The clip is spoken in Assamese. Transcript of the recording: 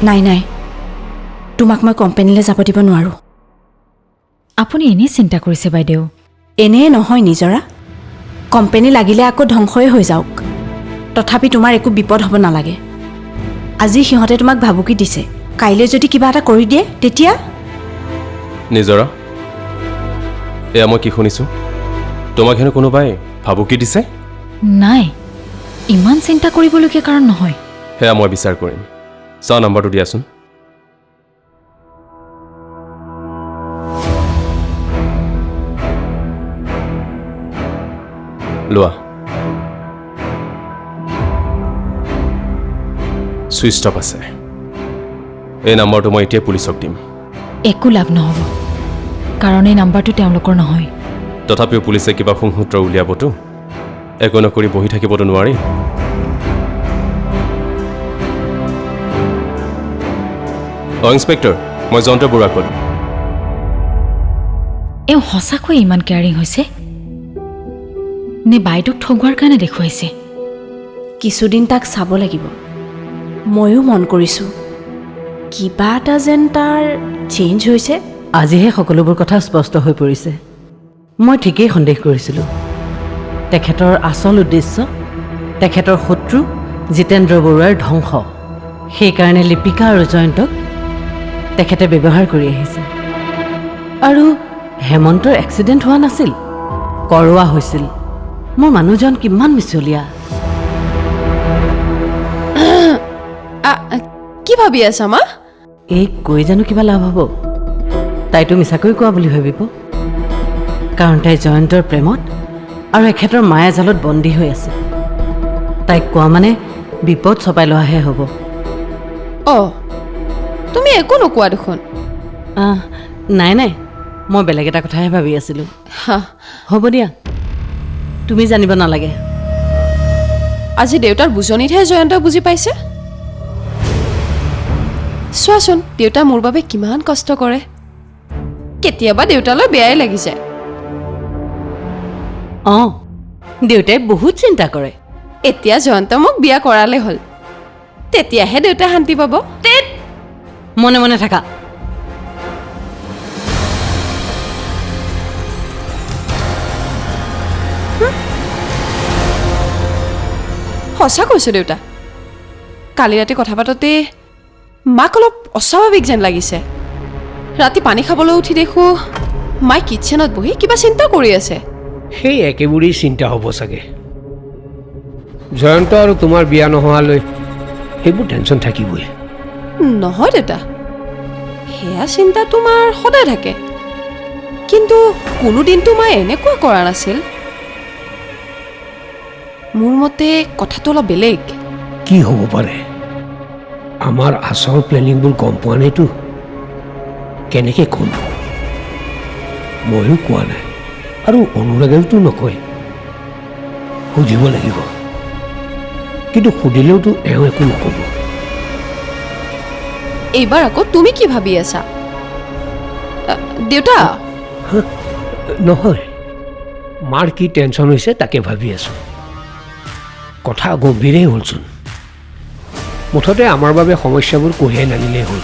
নাই নাই, তোমাক মই কোম্পানীলৈ যাব দিব নোৱাৰোঁ। আপুনি এনেই চিন্তা কৰিছে বাইদেউ। এনেই নহয় নিজৰা, কোম্পানী লাগিলে আকৌ ধ্বংসই হৈ যাওক, তথাপি তোমাৰ একো বিপদ হ'ব নালাগে। আজি সিহঁতে তোমাক ভাবুকি দিছে, কাইলৈ যদি কিবা এটা কৰি দিয়ে তেতিয়া? নিজৰা, এয়া মই কি শুনিছোঁ? তোমাক হেনো কোনোবাই ভাবুকি দিছে? নাই, ইমান চিন্তা কৰিবলগীয়া কাৰণ নহয়। সেয়া মই বিচাৰ কৰিম। চাওঁ নাম্বাৰটো দিয়াচোন। লোৱা। ছুইচ অফ আছে। এই নাম্বাৰটো মই এতিয়া পুলিচক দিম। একো লাভ নহ'ব, কাৰণ এই নাম্বাৰটো তেওঁলোকৰ নহয়। তথাপিও পুলিচে কিবা সুংসূত্ৰ উলিয়াবতো, একো নকৰি বহি থাকিবতো নোৱাৰি। ইন্সপেক্টৰ, মই জয়ন্ত বৰুৱা ক'লোঁ। এওঁ সঁচাকৈ ইমান কেয়াৰিং হৈছে নে বাইদেউক ঠগোৱাৰ কাৰণে দেখুৱাইছে? কিছুদিন তাক চাব লাগিব। ময়ো মন কৰিছোঁ, কিবা এটা যেন তাৰ চেঞ্জ হৈছে। আজিহে সকলোবোৰ কথা স্পষ্ট হৈ পৰিছে। মই ঠিকেই সন্দেহ কৰিছিলোঁ। তেখেতৰ আচল উদ্দেশ্য তেখেতৰ শত্ৰু জিতেন্দ্ৰ বৰুৱাৰ ধ্বংস। সেইকাৰণে লিপিকা আৰু জয়ন্তক তেখেতে ব্যৱহাৰ কৰি আহিছে। আৰু হেমন্তৰ এক্সিডেণ্ট হোৱা নাছিল, কৰোৱা হৈছিল। মোৰ মানুহজন কিমান মিছলীয়া। কি ভাবি আছা মা? এই কৈ জানো কিবা লাভ হ'ব? তাইতো মিছাকৈ কোৱা বুলি ভাবিব, কাৰণ তাই জয়ন্তৰ প্ৰেমত আৰু এখেতৰ মায়াজালত বন্দী হৈ আছে। তাইক কোৱা মানে বিপদ চপাই লোৱাহে হ'ব। অঁ, তুমি একো নোকোৱা দেখোন। নাই নাই, মই বেলেগ এটা কথাহে ভাবি আছিলোঁ। হা, হ'ব দিয়া, তুমি জানিব নালাগে। আজি দেউতাৰ বুজনিতহে জয়ন্ত বুজি পাইছে। চোৱাচোন, দেউতা মোৰ বাবে কিমান কষ্ট কৰে। কেতিয়াবা দেউতালৈ বেয়াই লাগি যায়। অঁ, দেউতাই বহুত চিন্তা কৰে। এতিয়া জয়ন্ত মোক বিয়া কৰালে হ'ল, তেতিয়াহে দেউতাই শান্তি পাব। মনে মনে থাকা। সঁচা কৈছোঁ দেউতা, কালি ৰাতি কথা পাতোতে মাক অলপ অস্বাভাৱিক যেন লাগিছে। ৰাতি পানী খাবলৈ উঠি দেখোঁ মায়ে কিটচেনত বহি কিবা চিন্তা কৰি আছে। সেই একেবোৰেই চিন্তা হ'ব চাগে। জয়ন্ত আৰু তোমাৰ বিয়া নোহোৱালৈ সেইবোৰ টেনশ্যন থাকিবই। নহয় দেউতা, সেয়া চিন্তা তোমাৰ সদায় থাকে, কিন্তু কোনোদিনটো মায়ে এনেকুৱা কৰা নাছিল। মোৰ মতে কথাটো অলপ বেলেগ। কি হ'ব পাৰে? আমাৰ আচল প্লেনিংবোৰ গম পোৱা নাইতো, কেনেকৈ ক'ম? ময়ো কোৱা নাই আৰু অনুৰাগেওতো নকয়। সুধিব লাগিব, কিন্তু সুধিলেওতো এওঁ একো নক'ব। এইবাৰ আকৌ তুমি কি ভাবি আছা দেউতা? নহয়, মাৰ কি টেনশ্যন হৈছে তাকে ভাবি আছোঁ। কথা গম্ভীৰেই হ'লচোন। মুঠতে আমাৰ বাবে সমস্যাবোৰ কঢ়িয়াই নানিলেই হ'ল।